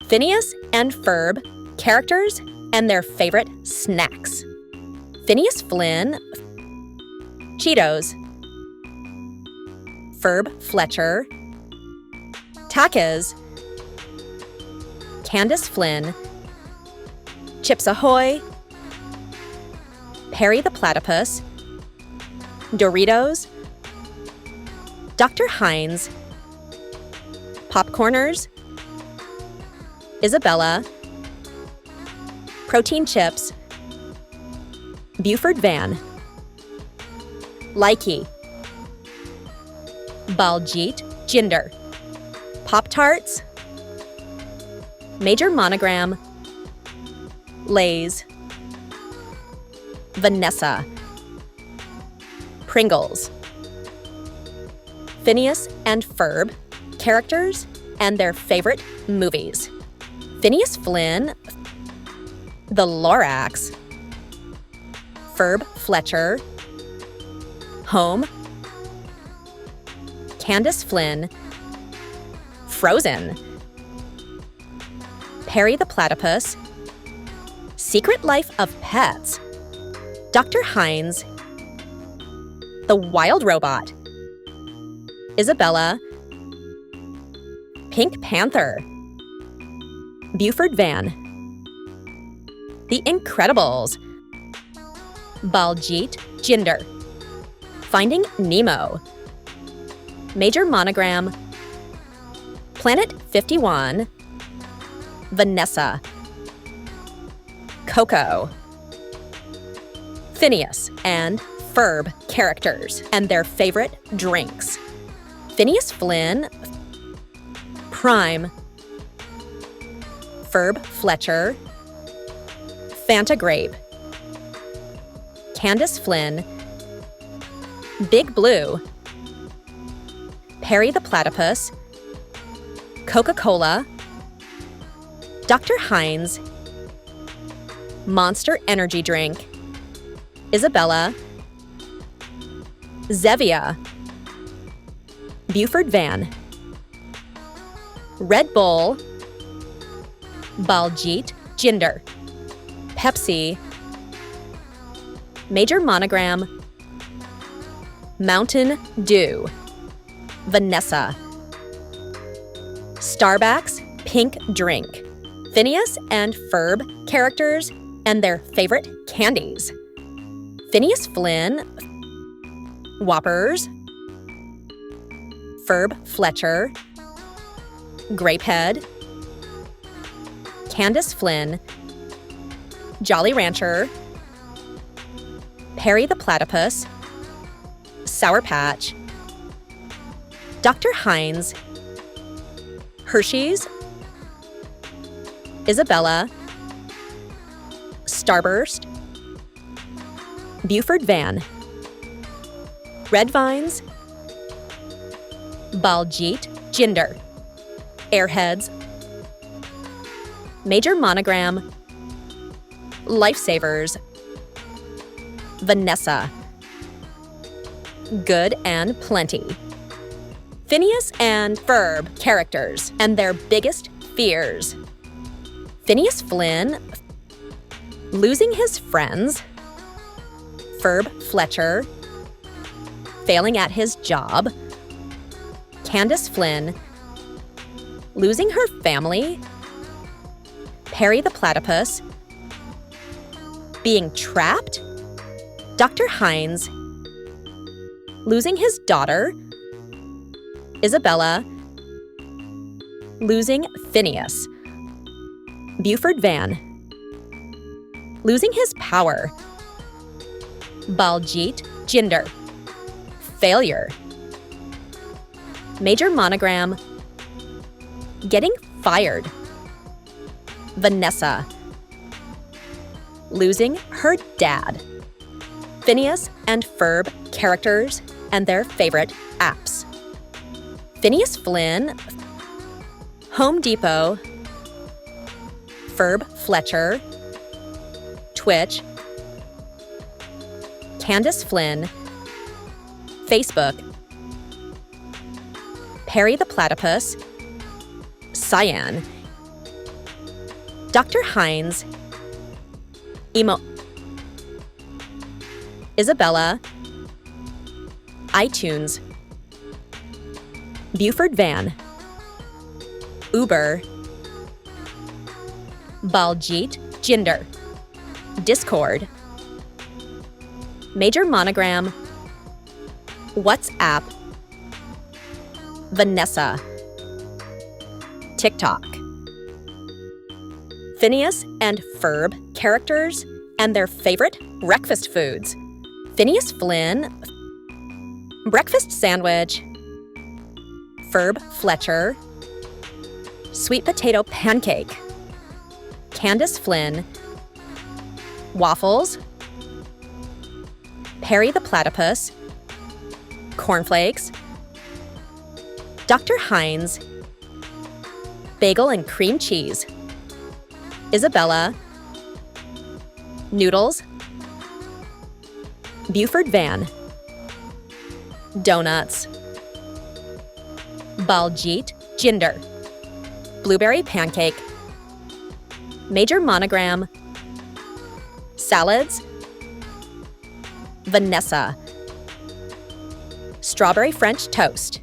Phineas and Ferb, characters and their favorite snacks. Phineas Flynn, Cheetos. Ferb Fletcher, Takis. Candace Flynn, Chips Ahoy. Perry the Platypus, Doritos. Dr. Heinz, Popcorners. Isabella, Protein Chips. Buford Van, Likey. Baljeet, Tjinder. Pop-Tarts. Major Monogram, Lay's. Vanessa, Pringles. Phineas and Ferb, characters and their favorite movies. Phineas Flynn, The Lorax. Ferb Fletcher, Home. Candace Flynn, Frozen. Perry the Platypus, Secret Life of Pets. Dr. Heinz, The Wild Robot. Isabella, Pink Panther. Buford Van, The Incredibles. Baljeet, Tjinder. Finding Nemo. Major Monogram, Planet 51. Vanessa, Coco. Phineas and Ferb, characters and their favorite drinks. Phineas Flynn, Prime. Ferb Fletcher, Fanta Grape. Candace Flynn, Big Blue. Perry the Platypus, Coca-Cola. Dr. Heinz, Monster Energy Drink. Isabella, Zevia. Buford Van, Red Bull. Baljeet, Tjinder. Pepsi. Major Monogram, Mountain Dew. Vanessa. Starbucks Pink Drink. Phineas and Ferb, characters and their favorite candies. Phineas Flynn, Whoppers. Ferb Fletcher, Grapehead. Candace Flynn, Jolly Rancher. Perry the Platypus, Sour Patch. Dr. Heinz, Hershey's. Isabella, Starburst. Buford Van, Red Vines. Baljeet, Tjinder. Airheads. Major Monogram, Lifesavers. Vanessa, Good and Plenty. Phineas and Ferb, characters and their biggest fears. Phineas Flynn, losing his friends. Ferb Fletcher, failing at his job. Candace Flynn, losing her family. Perry the Platypus, being trapped. Dr. Heinz, losing his daughter. Isabella, losing Phineas. Buford Van, losing his power. Baljeet, Tjinder. Failure. Major Monogram, getting fired. Vanessa, losing her dad. Phineas and Ferb, characters and their favorite apps. Phineas Flynn, Home Depot. Ferb Fletcher, Twitch. Candace Flynn, Facebook. Perry the Platypus, Cyan. Dr. Heinz, Isabella, iTunes, Buford Van, Uber, Baljeet, Tjinder, Discord, Major Monogram, WhatsApp, Vanessa, TikTok. Phineas and Ferb characters and their favorite breakfast foods. Phineas Flynn, breakfast sandwich. Ferb Fletcher, sweet potato pancake. Candace Flynn, waffles. Perry the Platypus, cornflakes. Dr. Heinz, bagel and cream cheese. Isabella, noodles. Buford Van, donuts. Baljeet, Tjinder, blueberry pancake. Major Monogram, salads. Vanessa, strawberry French toast.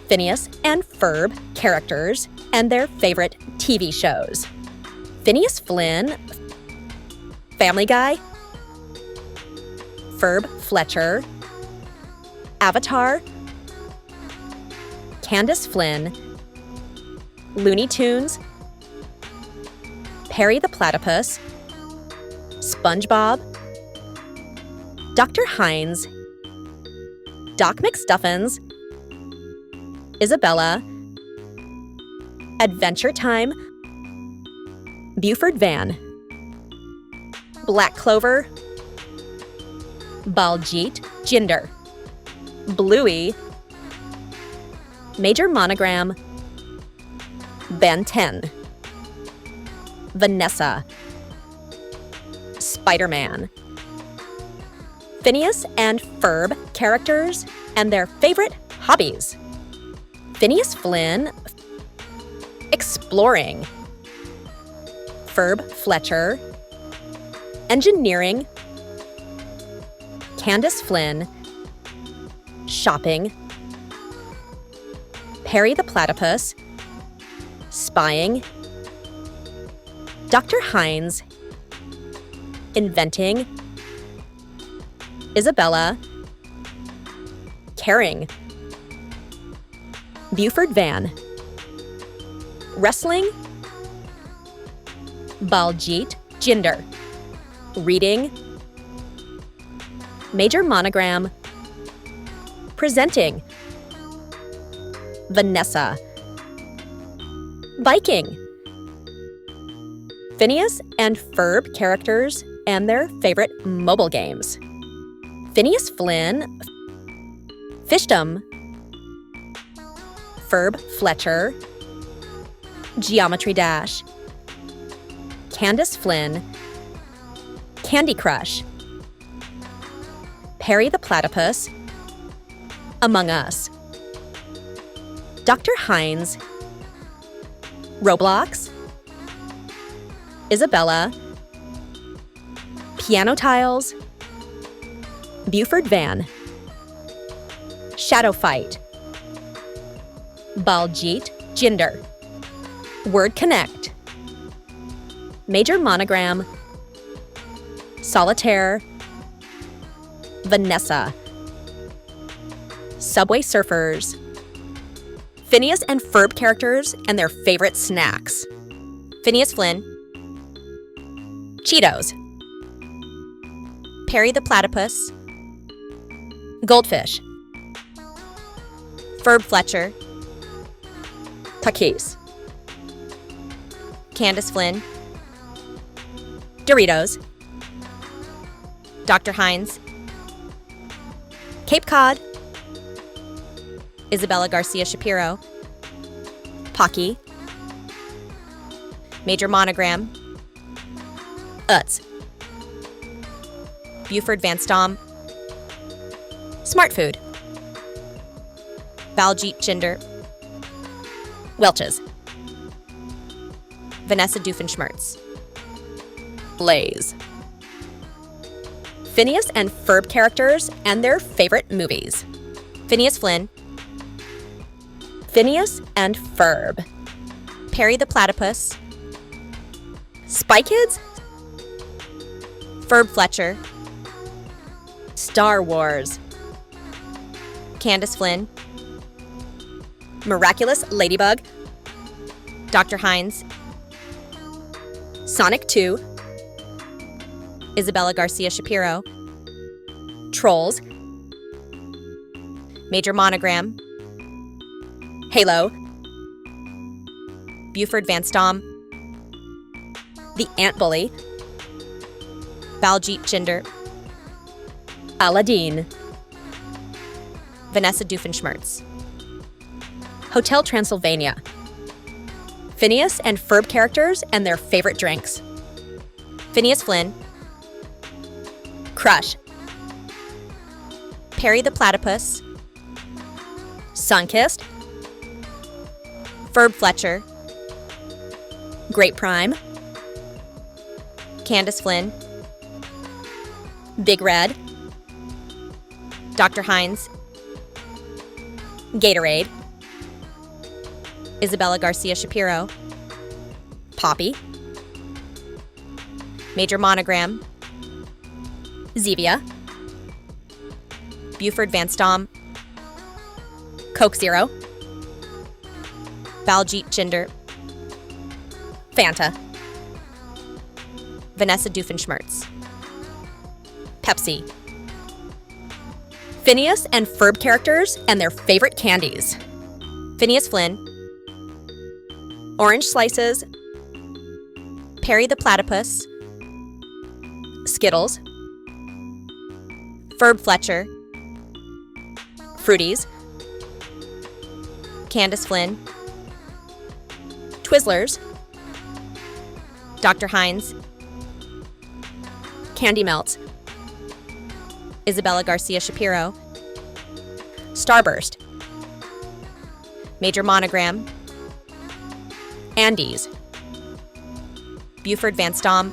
Phineas and Ferb characters and their favorite TV shows. Phineas Flynn, Family Guy. Ferb Fletcher, Avatar. Candace Flynn, Looney Tunes. Perry the Platypus, SpongeBob. Dr. Heinz, Doc McStuffins. Isabella, Adventure Time. Buford Van, Black Clover. Baljeet, Tjinder, Bluey. Major Monogram, Ben 10. Vanessa, Spider-Man. Phineas and Ferb characters and their favorite hobbies. Phineas Flynn, exploring. Ferb Fletcher, engineering. Candace Flynn, shopping. Perry the Platypus, spying. Dr. Heinz, inventing. Isabella, caring. Buford Van, wrestling. Baljeet, Tjinder, reading. Major Monogram, presenting. Vanessa, biking. Phineas and Ferb characters and their favorite mobile games. Phineas Flynn, fishdom. Ferb Fletcher, Geometry Dash. Candace Flynn, Candy Crush. Perry the Platypus, Among Us. Dr. Heinz, Roblox. Isabella, piano tiles. Buford Van, shadow fight. Baljeet, Tjinder, word connect. Major Monogram, solitaire. Vanessa, Subway Surfers. Phineas and Ferb characters and their favorite snacks. Phineas Flynn, Cheetos. Perry the Platypus, goldfish. Ferb Fletcher, Takis. Candace Flynn, Doritos. Dr. Heinz, Cape Cod. Isabella Garcia Shapiro, Pocky. Major Monogram, Utz. Buford Van Stom, Smart Food. Baljeet Tjinder, Welch's. Vanessa Doofenshmirtz. Blaze. Phineas and Ferb characters and their favorite movies. Phineas Flynn. Phineas and Ferb. Perry the Platypus. Spy Kids. Ferb Fletcher. Star Wars. Candace Flynn. Miraculous Ladybug. Dr. Heinz. Sonic 2. Isabella Garcia Shapiro. Trolls. Major Monogram. Halo. Buford Van Stom. The Ant Bully. Baljeet Tjinder. Aladdin. Vanessa Doofenshmirtz. Hotel Transylvania. Phineas and Ferb characters and their favorite drinks. Phineas Flynn. Crush. Perry the Platypus. Sunkissed. Ferb Fletcher. Great Prime. Candace Flynn. Big Red. Dr. Heinz. Gatorade. Isabella Garcia Shapiro. Poppy. Major Monogram. Zevia. Buford Van Stom. Coke Zero. Baljeet Tjinder. Fanta. Vanessa Doofenshmirtz. Pepsi. Phineas and Ferb characters and their favorite candies. Phineas Flynn. Orange Slices. Perry the Platypus. Skittles. Ferb Fletcher. Fruities. Candace Flynn. Twizzlers. Dr. Heinz. Candy Melts. Isabella Garcia Shapiro. Starburst. Major Monogram. Candies. Buford Van Stom.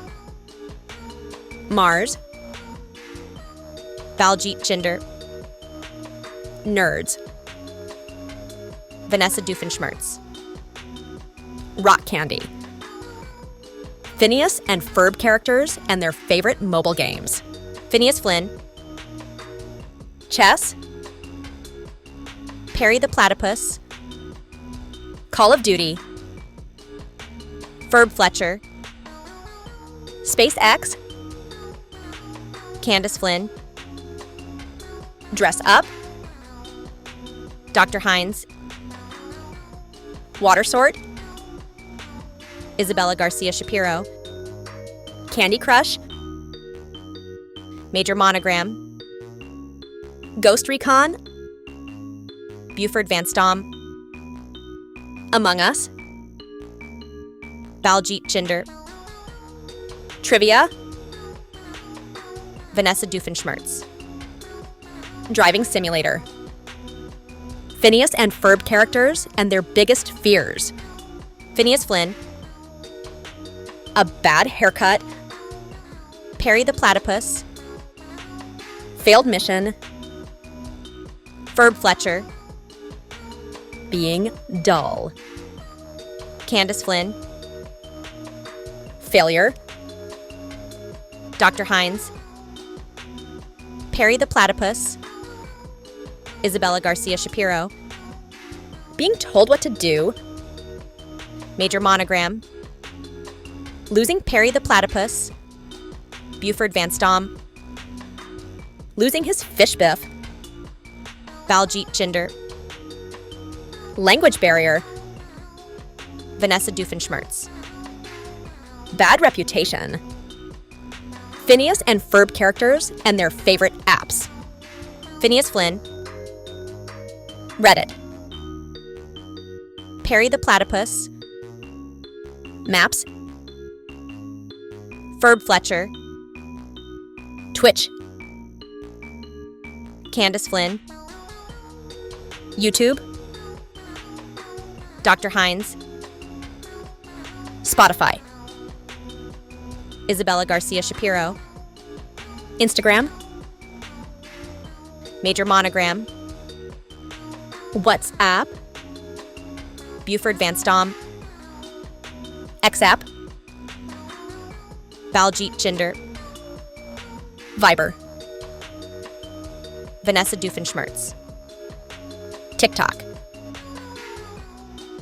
Mars. Baljeet Tjinder. Nerds. Vanessa Doofenshmirtz. Rock Candy. Phineas and Ferb characters and their favorite mobile games. Phineas Flynn. Chess. Perry the Platypus. Call of Duty. Ferb Fletcher. SpaceX. Candace Flynn. Dress Up. Dr. Heinz. Water Sort. Isabella Garcia Shapiro. Candy Crush. Major Monogram. Ghost Recon. Buford Van Stom. Among Us. Baljeet Tjinder. Trivia. Vanessa Doofenshmirtz. Driving Simulator. Phineas and Ferb characters and their biggest fears. Phineas Flynn. A bad haircut. Perry the Platypus. Failed mission. Ferb Fletcher. Being dull. Candace Flynn. Failure. Dr. Heinz. Perry the Platypus. Isabella Garcia Shapiro. Being told what to do. Major Monogram. Losing Perry the Platypus. Buford Van Stom. Losing his fish biff. Baljeet Tjinder. Language barrier. Vanessa Doofenshmirtz. Bad reputation. Phineas and Ferb characters and their favorite apps. Phineas Flynn. Reddit. Perry the Platypus. Maps. Ferb Fletcher. Twitch. Candace Flynn. YouTube. Dr. Heinz. Spotify. Isabella Garcia Shapiro. Instagram. Major Monogram. WhatsApp. Buford Van Stom. XApp. Baljeet Tjinder. Viber. Vanessa Doofenshmirtz. TikTok.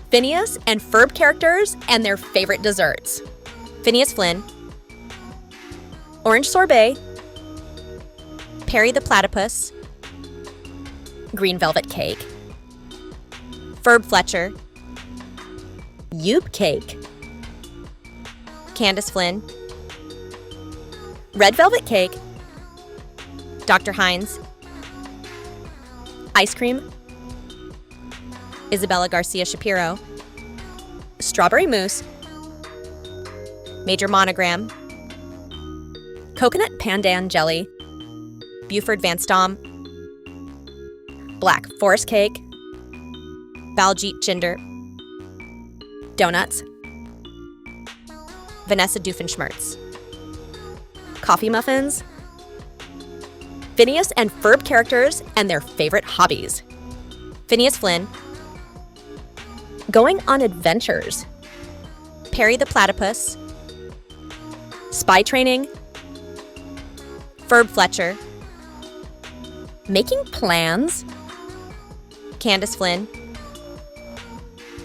Phineas and Ferb characters and their favorite desserts. Phineas Flynn. Orange Sorbet. Perry the Platypus. Green Velvet Cake. Ferb Fletcher. Yoop Cake. Candace Flynn. Red Velvet Cake. Dr. Heinz. Ice Cream. Isabella Garcia Shapiro. Strawberry Mousse. Major Monogram. Coconut Pandan Jelly. Buford Van Stom. Black Forest Cake. Baljeet Tjinder. Donuts. Vanessa Doofenshmirtz. Coffee muffins. Phineas and Ferb characters and their favorite hobbies. Phineas Flynn. Going on adventures. Perry the Platypus. Spy training. Ferb Fletcher. Making plans. Candace Flynn.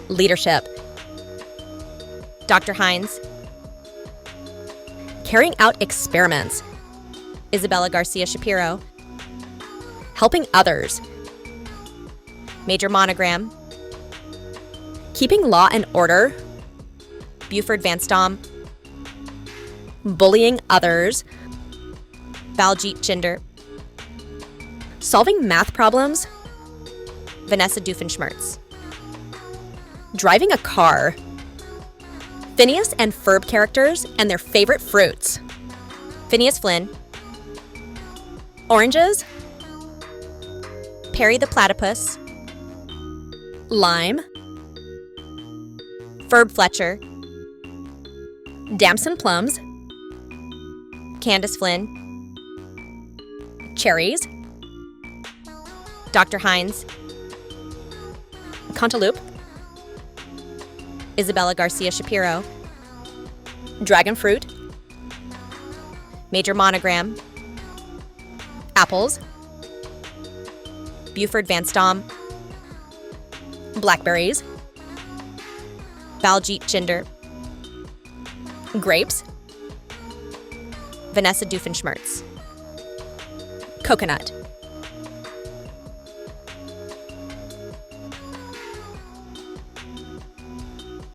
Leadership. Dr. Heinz. Carrying out experiments. Isabella Garcia Shapiro. Helping others. Major Monogram. Keeping law and order. Buford Van Stom. Bullying others. Baljeet Tjinder. Solving math problems. Vanessa Doofenshmirtz. Driving a car. Phineas and Ferb characters and their favorite fruits. Phineas Flynn. Oranges. Perry the Platypus. Lime. Ferb Fletcher. Damson plums. Candace Flynn. Cherries. Dr. Heinz. Cantaloupe. Isabella Garcia Shapiro. Dragon fruit. Major Monogram. Apples. Buford Van Stom. Blackberries. Baljeet Tjinder. Grapes. Vanessa Doofenshmirtz. Coconut.